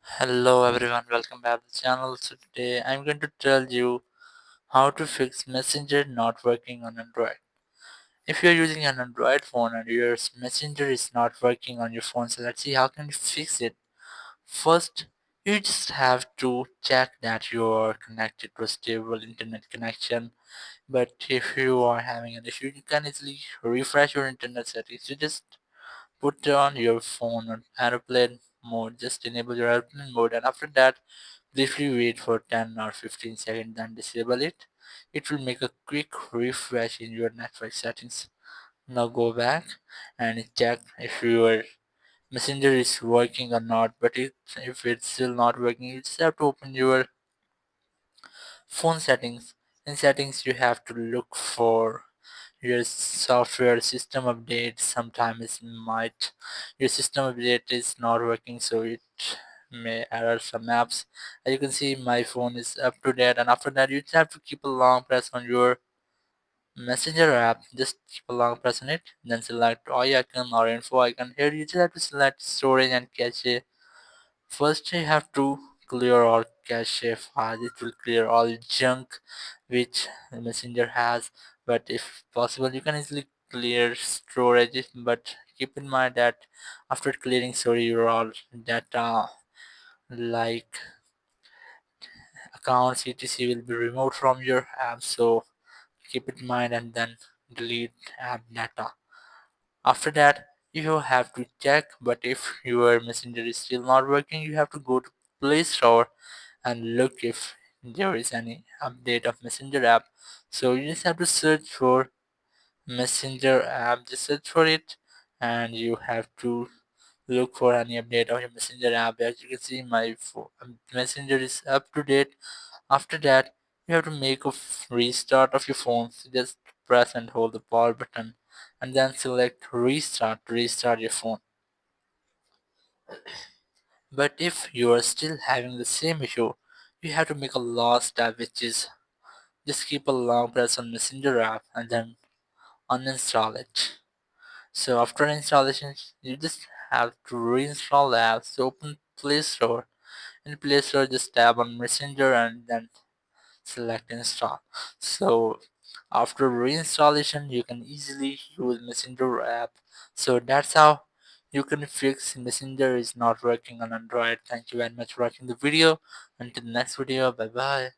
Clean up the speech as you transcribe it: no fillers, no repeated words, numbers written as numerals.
Hello everyone, welcome back to the channel. So today I'm going to tell you how to fix Messenger not working on Android. If you're using an Android phone and your Messenger is not working on your phone, so let's see how can you fix it. First, you just have to check that you are connected to a stable internet connection. But if you are having an issue, you can easily refresh your internet settings. You just put on your phone on airplane mode, just enable your airplane mode, and after that briefly wait for 10 or 15 seconds and disable it. It will make a quick refresh in your network settings. Now go back and check if your messenger is working or not. But if it's still not working, you just have to open your phone settings. In settings, you have to look for your software system update. Sometimes might your system update is not working, so it may error some apps. As you can see, my phone is up to date, and after that you just have to keep a long press on your messenger app. Just keep a long press on it, then select all icon or info icon. Here you just have to select storage and cache. First, you have to clear all cache files. It will clear all junk which the messenger has. But if possible, you can easily clear storage. But keep in mind that after clearing storage, your all data like accounts etc will be removed from your app. So keep it in mind and then delete app data. After that, you have to check. But if your messenger is still not working, you have to go to Play Store and look if there is any update of messenger app. So you just have to search for messenger app, just search for it, and you have to look for any update of your messenger app. As you can see, my messenger is up to date. After that, you have to make a restart of your phone. So just press and hold the power button and then select restart to restart your phone. But if you are still having the same issue, you have to make a last step, which is just keep a long press on Messenger app and then uninstall it. So after installation, you just have to reinstall the app. So open Play Store. In Play Store, just tap on Messenger and then select install. So after reinstallation, you can easily use Messenger app. So that's how you can fix Messenger is not working on Android. Thank you very much for watching the video. Until the next video, bye bye.